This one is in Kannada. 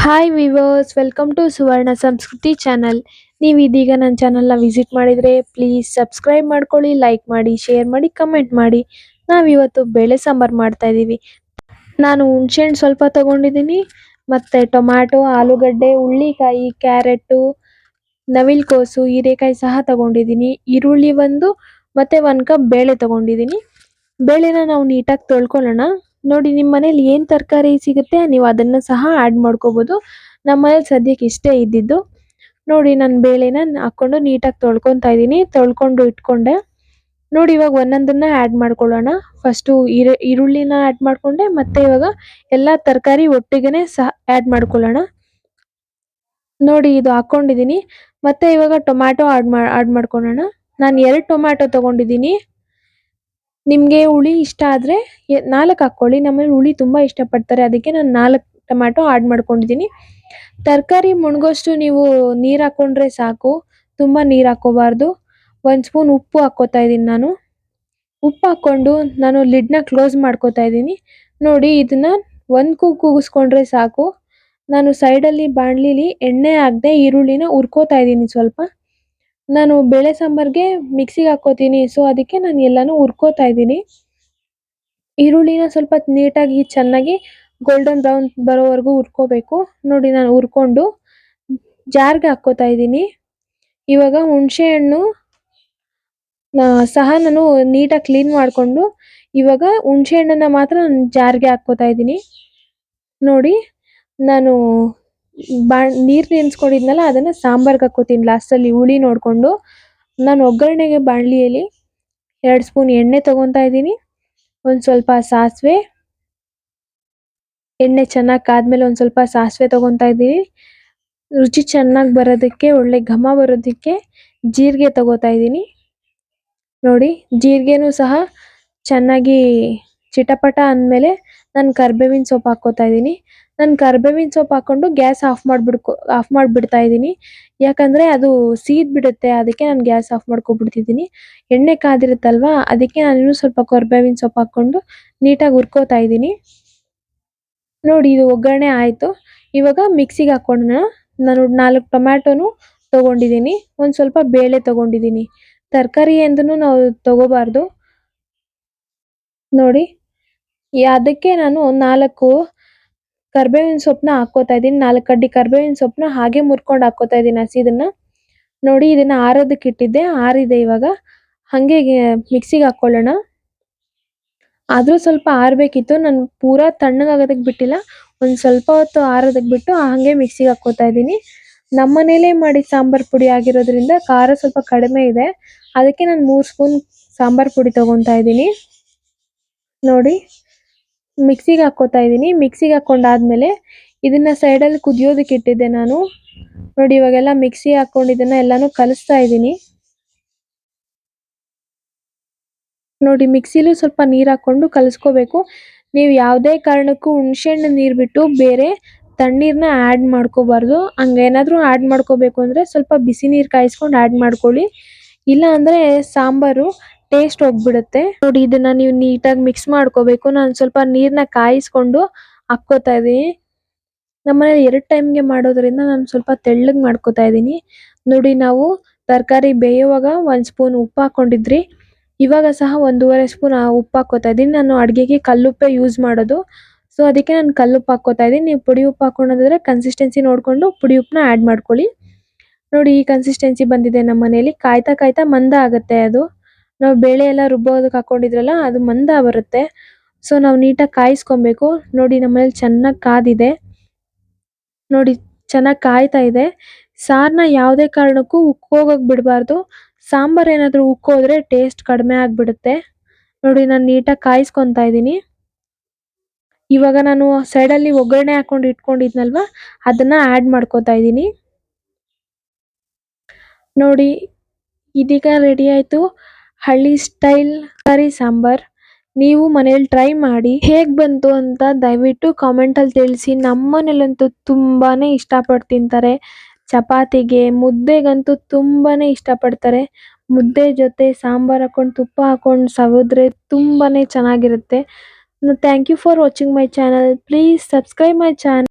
ಹಾಯ್ ವಿವರ್ಸ್, ವೆಲ್ಕಮ್ ಟು ಸುವರ್ಣ ಸಂಸ್ಕೃತಿ ಚಾನಲ್. ನೀವು ಇದೀಗ ನನ್ನ ಚಾನಲ್ನ ವಿಸಿಟ್ ಮಾಡಿದರೆ ಪ್ಲೀಸ್ ಸಬ್ಸ್ಕ್ರೈಬ್ ಮಾಡ್ಕೊಳ್ಳಿ, ಲೈಕ್ ಮಾಡಿ, ಶೇರ್ ಮಾಡಿ, ಕಮೆಂಟ್ ಮಾಡಿ. ನಾವಿವತ್ತು ಬೇಳೆ ಸಾಂಬಾರು ಮಾಡ್ತಾ ಇದ್ದೀವಿ. ನಾನು ಹುಣಸೆಹಣ್ಣು ಸ್ವಲ್ಪ ತಗೊಂಡಿದ್ದೀನಿ, ಮತ್ತು ಟೊಮ್ಯಾಟೊ, ಆಲೂಗಡ್ಡೆ, ಹುಳ್ಳಿಕಾಯಿ, ಕ್ಯಾರೆಟು, ನವಿಲುಕೋಸು, ಹೀರೆಕಾಯಿ ಸಹ ತಗೊಂಡಿದ್ದೀನಿ. ಈರುಳ್ಳಿ ಒಂದು ಮತ್ತು 1 ಕಪ್ ಬೇಳೆ ತಗೊಂಡಿದ್ದೀನಿ. ಬೇಳೆನ ನಾವು ನೀಟಾಗಿ ತೊಳ್ಕೊಳ್ಳೋಣ. ನೋಡಿ, ನಿಮ್ಮ ಮನೇಲಿ ಏನು ತರಕಾರಿ ಸಿಗುತ್ತೆ ನೀವು ಅದನ್ನು ಸಹ ಆ್ಯಡ್ ಮಾಡ್ಕೋಬೋದು. ನಮ್ಮ ಮನೇಲಿ ಸದ್ಯಕ್ಕೆ ಇಷ್ಟೇ ಇದ್ದಿದ್ದು. ನೋಡಿ, ನಾನು ಬೇಳೆನ ಹಾಕ್ಕೊಂಡು ನೀಟಾಗಿ ತೊಳ್ಕೊತಾ ಇದ್ದೀನಿ. ತೊಳ್ಕೊಂಡು ಇಟ್ಕೊಂಡೆ. ನೋಡಿ, ಇವಾಗ ಒಂದೊಂದನ್ನ ಆ್ಯಡ್ ಮಾಡ್ಕೊಳ್ಳೋಣ. ಫಸ್ಟು ಈರುಳ್ಳಿನ ಆ್ಯಡ್ ಮಾಡಿಕೊಂಡೆ, ಮತ್ತು ಇವಾಗ ಎಲ್ಲ ತರಕಾರಿ ಒಟ್ಟಿಗೆ ಸಹ ಆ್ಯಡ್ ಮಾಡ್ಕೊಳ್ಳೋಣ. ನೋಡಿ, ಇದು ಹಾಕ್ಕೊಂಡಿದ್ದೀನಿ. ಮತ್ತು ಇವಾಗ ಟೊಮ್ಯಾಟೊ ಆ್ಯಡ್ ಮಾಡ್ಕೊಳ್ಳೋಣ. ನಾನು 2 ಟೊಮ್ಯಾಟೊ ತೊಗೊಂಡಿದ್ದೀನಿ. ನಿಮಗೆ ಹುಳಿ ಇಷ್ಟ ಆದರೆ 4 ಹಾಕ್ಕೊಳ್ಳಿ. ನಮ್ಮಲ್ಲಿ ಹುಳಿ ತುಂಬ ಇಷ್ಟಪಡ್ತಾರೆ, ಅದಕ್ಕೆ ನಾನು 4 ಟೊಮ್ಯಾಟೊ ಆ್ಯಡ್ ಮಾಡ್ಕೊಂಡಿದ್ದೀನಿ. ತರಕಾರಿ ಮುಳುಗೋಷ್ಟು ನೀವು ನೀರು ಹಾಕ್ಕೊಂಡ್ರೆ ಸಾಕು, ತುಂಬ ನೀರು ಹಾಕ್ಕೋಬಾರ್ದು. 1 ಸ್ಪೂನ್ ಉಪ್ಪು ಹಾಕ್ಕೋತಾ ಇದ್ದೀನಿ ನಾನು. ಉಪ್ಪು ಹಾಕ್ಕೊಂಡು ನಾನು ಲಿಡ್ನ ಕ್ಲೋಸ್ ಮಾಡ್ಕೋತಾ ಇದ್ದೀನಿ. ನೋಡಿ, ಇದನ್ನು 1 ಕೂಗಿಸ್ಕೊಂಡ್ರೆ ಸಾಕು. ನಾನು ಸೈಡಲ್ಲಿ ಬಾಣಲಿಲಿ ಎಣ್ಣೆ ಹಾಕದೆ ಈರುಳ್ಳಿನ ಹುರ್ಕೋತಾ ಇದ್ದೀನಿ ಸ್ವಲ್ಪ. ನಾನು ಬೇಳೆ ಸಾಂಬಾರಿಗೆ ಮಿಕ್ಸಿಗೆ ಹಾಕ್ಕೋತೀನಿ, ಸೊ ಅದಕ್ಕೆ ನಾನು ಎಲ್ಲನೂ ಹುರ್ಕೋತಾ ಇದ್ದೀನಿ. ಈರುಳ್ಳಿನ ಸ್ವಲ್ಪ ನೀಟಾಗಿ ಚೆನ್ನಾಗಿ ಗೋಲ್ಡನ್ ಬ್ರೌನ್ ಬರೋವರೆಗೂ ಹುರ್ಕೋಬೇಕು. ನೋಡಿ, ನಾನು ಹುರ್ಕೊಂಡು ಜಾರ್ಗೆ ಹಾಕ್ಕೋತಾ ಇದ್ದೀನಿ. ಇವಾಗ ಹುಣಸೆ ಹಣ್ಣು ಸಹ ನಾನು ನೀಟಾಗಿ ಕ್ಲೀನ್ ಮಾಡಿಕೊಂಡು ಇವಾಗ ಹುಣಸೆ ಹಣ್ಣನ್ನು ಮಾತ್ರ ನಾನು ಜಾರ್ಗೆ ಹಾಕ್ಕೋತಾ ಇದ್ದೀನಿ. ನೋಡಿ, ನಾನು ನೀರು ನೆನೆಸ್ಕೊಂಡಿದ್ನಲ್ಲ ಅದನ್ನು ಸಾಂಬಾರ್ಗೆ ಹಾಕ್ಕೋತೀನಿ ಲಾಸ್ಟಲ್ಲಿ ಹುಳಿ ನೋಡಿಕೊಂಡು. ನಾನು ಒಗ್ಗರಣೆಗೆ ಬಾಣಲಿಯಲ್ಲಿ 2 ಸ್ಪೂನ್ ಎಣ್ಣೆ ತೊಗೊತಾ ಇದ್ದೀನಿ. ಒಂದು ಸ್ವಲ್ಪ ಸಾಸಿವೆ, ಎಣ್ಣೆ ಚೆನ್ನಾಗಿ ಕಾದ್ಮೇಲೆ ಒಂದು ಸ್ವಲ್ಪ ಸಾಸಿವೆ ತೊಗೊತಾ ಇದ್ದೀನಿ. ರುಚಿ ಚೆನ್ನಾಗಿ ಬರೋದಕ್ಕೆ, ಒಳ್ಳೆ ಘಮ ಬರೋದಕ್ಕೆ ಜೀರಿಗೆ ತೊಗೋತಾ ಇದ್ದೀನಿ. ನೋಡಿ, ಜೀರಿಗೆನೂ ಸಹ ಚೆನ್ನಾಗಿ ಚಿಟಪಟ ಅಂದಮೇಲೆ ನಾನು ಕರಿಬೇವಿನ ಸೊಪ್ಪು ಹಾಕ್ಕೋತಾ ಇದ್ದೀನಿ. ನಾನು ಕರಿಬೇವಿನ ಸೊಪ್ಪು ಹಾಕ್ಕೊಂಡು ಗ್ಯಾಸ್ ಆಫ್ ಮಾಡಿಬಿಡ್ತಾ ಇದ್ದೀನಿ. ಯಾಕಂದರೆ ಅದು ಸೀದ್ಬಿಡುತ್ತೆ, ಅದಕ್ಕೆ ನಾನು ಗ್ಯಾಸ್ ಆಫ್ ಮಾಡ್ಕೊಬಿಡ್ತಿದ್ದೀನಿ. ಎಣ್ಣೆ ಕಾದಿರುತ್ತಲ್ವ, ಅದಕ್ಕೆ ನಾನು ಇನ್ನೂ ಸ್ವಲ್ಪ ಕರಿಬೇವಿನ ಸೊಪ್ಪು ಹಾಕ್ಕೊಂಡು ನೀಟಾಗಿ ಹುರ್ಕೋತಾ ಇದ್ದೀನಿ. ನೋಡಿ, ಇದು ಒಗ್ಗರಣೆ ಆಯಿತು. ಇವಾಗ ಮಿಕ್ಸಿಗೆ ಹಾಕ್ಕೊಳ್ಳೋಣ. ನಾನು 4 ಟೊಮ್ಯಾಟೊನು ತೊಗೊಂಡಿದ್ದೀನಿ, ಒಂದು ಸ್ವಲ್ಪ ಬೇಳೆ ತೊಗೊಂಡಿದ್ದೀನಿ. ತರಕಾರಿ ಎಂದೂ ನಾವು ತೊಗೋಬಾರ್ದು. ನೋಡಿ, ಅದಕ್ಕೆ ನಾನು 4 ಕರಿಬೇವಿನ ಸೊಪ್ಪನ್ನ ಹಾಕ್ಕೋತಾ ಇದ್ದೀನಿ. 4 ಕಡ್ಡಿ ಕರಿಬೇವಿನ ಸೊಪ್ಪನ್ನ ಹಾಗೆ ಮುರ್ಕೊಂಡು ಹಾಕ್ಕೋತಾ ಇದ್ದೀನಿ ಹಸಿದನ್ನು. ನೋಡಿ, ಇದನ್ನು ಆರೋದಕ್ಕೆ ಇಟ್ಟಿದ್ದೆ, ಆರಿದೆ. ಇವಾಗ ಹಾಗೆ ಮಿಕ್ಸಿಗೆ ಹಾಕ್ಕೊಳ್ಳೋಣ. ಆದರೂ ಸ್ವಲ್ಪ ಆರಬೇಕಿತ್ತು, ನಾನು ಪೂರಾ ತಣ್ಣಗಾಗೋದಕ್ಕೆ ಬಿಟ್ಟಿಲ್ಲ, ಒಂದು ಸ್ವಲ್ಪ ಹೊತ್ತು ಆರೋದಕ್ಕೆ ಬಿಟ್ಟು ಹಾಗೆ ಮಿಕ್ಸಿಗೆ ಹಾಕ್ಕೋತಾ ಇದ್ದೀನಿ. ನಮ್ಮ ಮನೇಲೇ ಮಾಡಿ ಸಾಂಬಾರು ಪುಡಿ ಆಗಿರೋದ್ರಿಂದ ಖಾರ ಸ್ವಲ್ಪ ಕಡಿಮೆ ಇದೆ, ಅದಕ್ಕೆ ನಾನು 3 ಸ್ಪೂನ್ ಸಾಂಬಾರು ಪುಡಿ ತೊಗೊತಾ ಇದ್ದೀನಿ. ನೋಡಿ, ಮಿಕ್ಸಿಗೆ ಹಾಕ್ಕೋತಾ ಇದ್ದೀನಿ. ಮಿಕ್ಸಿಗೆ ಹಾಕ್ಕೊಂಡಾದ್ಮೇಲೆ ಇದನ್ನು ಸೈಡಲ್ಲಿ ಕುದಿಯೋದಕ್ಕೆ ಇಟ್ಟಿದ್ದೆ ನಾನು. ನೋಡಿ, ಇವಾಗೆಲ್ಲ ಮಿಕ್ಸಿ ಹಾಕ್ಕೊಂಡು ಇದನ್ನು ಎಲ್ಲನೂ ಕಲಿಸ್ತಾ ಇದ್ದೀನಿ. ನೋಡಿ, ಮಿಕ್ಸಿಲೂ ಸ್ವಲ್ಪ ನೀರು ಹಾಕ್ಕೊಂಡು ಕಲಿಸ್ಕೋಬೇಕು. ನೀವು ಯಾವುದೇ ಕಾರಣಕ್ಕೂ ಹುಣಸೆಹಣ್ಣು ನೀರು ಬಿಟ್ಟು ಬೇರೆ ತಣ್ಣೀರನ್ನ ಆ್ಯಡ್ ಮಾಡ್ಕೋಬಾರ್ದು. ಹಂಗೇನಾದರೂ ಆ್ಯಡ್ ಮಾಡ್ಕೋಬೇಕು ಅಂದರೆ ಸ್ವಲ್ಪ ಬಿಸಿ ನೀರು ಕಾಯಿಸ್ಕೊಂಡು ಆ್ಯಡ್ ಮಾಡ್ಕೊಳ್ಳಿ, ಇಲ್ಲ ಅಂದರೆ ಸಾಂಬಾರು ಟೇಸ್ಟ್ ಹೋಗ್ಬಿಡುತ್ತೆ. ನೋಡಿ, ಇದನ್ನು ನೀವು ನೀಟಾಗಿ ಮಿಕ್ಸ್ ಮಾಡ್ಕೋಬೇಕು. ನಾನು ಸ್ವಲ್ಪ ನೀರನ್ನ ಕಾಯಿಸ್ಕೊಂಡು ಹಾಕ್ಕೋತಾ ಇದ್ದೀನಿ. ನಮ್ಮನೇಲಿ 2 ಟೈಮ್ಗೆ ಮಾಡೋದ್ರಿಂದ ನಾನು ಸ್ವಲ್ಪ ತೆಳ್ಳಗೆ ಮಾಡ್ಕೋತಾ ಇದ್ದೀನಿ. ನೋಡಿ, ನಾವು ತರಕಾರಿ ಬೇಯುವಾಗ 1 ಸ್ಪೂನ್ ಉಪ್ಪು ಹಾಕ್ಕೊಂಡಿದ್ರಿ, ಇವಾಗ ಸಹ 1.5 ಸ್ಪೂನ್ ಉಪ್ಪು ಹಾಕ್ಕೋತಾ ಇದ್ದೀನಿ. ನಾನು ಅಡುಗೆಗೆ ಕಲ್ಲುಪ್ಪೇ ಯೂಸ್ ಮಾಡೋದು, ಸೊ ಅದಕ್ಕೆ ನಾನು ಕಲ್ಲುಪ್ಪು ಹಾಕ್ಕೋತಾ ಇದ್ದೀನಿ. ನೀವು ಪುಡಿ ಉಪ್ಪು ಹಾಕ್ಕೊಳ್ಳೋದಾದ್ರೆ ಕನ್ಸಿಸ್ಟೆನ್ಸಿ ನೋಡಿಕೊಂಡು ಪುಡಿ ಉಪ್ಪನ್ನ ಆ್ಯಡ್ ಮಾಡ್ಕೊಳ್ಳಿ. ನೋಡಿ, ಈ ಕನ್ಸಿಸ್ಟೆನ್ಸಿ ಬಂದಿದೆ ನಮ್ಮ ಮನೇಲಿ. ಕಾಯ್ತಾ ಕಾಯ್ತಾ ಮಂದ ಆಗುತ್ತೆ ಅದು. ನಾವು ಬೇಳೆ ಎಲ್ಲ ರುಬ್ಬೋದಕ್ಕೆ ಹಾಕ್ಕೊಂಡಿದ್ರಲ್ಲ, ಅದು ಮಂದ ಬರುತ್ತೆ. ಸೊ ನಾವು ನೀಟಾಗಿ ಕಾಯಿಸ್ಕೊಬೇಕು. ನೋಡಿ, ನಮ್ಮ ಮನೇಲಿ ಚೆನ್ನಾಗಿ ಕಾದಿದೆ. ನೋಡಿ, ಚೆನ್ನಾಗಿ ಕಾಯ್ತಾ ಇದೆ. ಸಾರನ್ನ ಯಾವುದೇ ಕಾರಣಕ್ಕೂ ಉಕ್ಕೋಗಕ್ಕೆ ಬಿಡಬಾರ್ದು. ಸಾಂಬಾರು ಏನಾದರೂ ಉಕ್ಕೋದ್ರೆ ಟೇಸ್ಟ್ ಕಡಿಮೆ ಆಗಿಬಿಡುತ್ತೆ. ನೋಡಿ, ನಾನು ನೀಟಾಗಿ ಕಾಯಿಸ್ಕೊತಾ ಇದ್ದೀನಿ. ಇವಾಗ ನಾನು ಸೈಡಲ್ಲಿ ಒಗ್ಗರಣೆ ಹಾಕ್ಕೊಂಡು ಇಟ್ಕೊಂಡಿದ್ನಲ್ವ, ಅದನ್ನು ಆ್ಯಡ್ ಮಾಡ್ಕೋತಾ ಇದ್ದೀನಿ. ನೋಡಿ, ಇದೀಗ ರೆಡಿ ಆಯಿತು ಹಳ್ಳಿ ಸ್ಟೈಲ್ ತರಕಾರಿ ಸಾಂಬಾರ್. ನೀವು ಮನೇಲಿ ಟ್ರೈ ಮಾಡಿ, ಹೇಗೆ ಬಂತು ಅಂತ ದಯವಿಟ್ಟು ಕಾಮೆಂಟಲ್ಲಿ ತಿಳಿಸಿ. ನಮ್ಮ ಮನೇಲಂತೂ ತುಂಬಾ ಇಷ್ಟಪಟ್ಟು ತಿಂತಾರೆ. ಚಪಾತಿಗೆ, ಮುದ್ದೆಗಂತೂ ತುಂಬಾ ಇಷ್ಟಪಡ್ತಾರೆ. ಮುದ್ದೆ ಜೊತೆ ಸಾಂಬಾರು ಹಾಕ್ಕೊಂಡು ತುಪ್ಪ ಹಾಕ್ಕೊಂಡು ಸವಿದ್ರೆ ತುಂಬಾ ಚೆನ್ನಾಗಿರುತ್ತೆ. Thank you for watching my channel. Please subscribe my channel.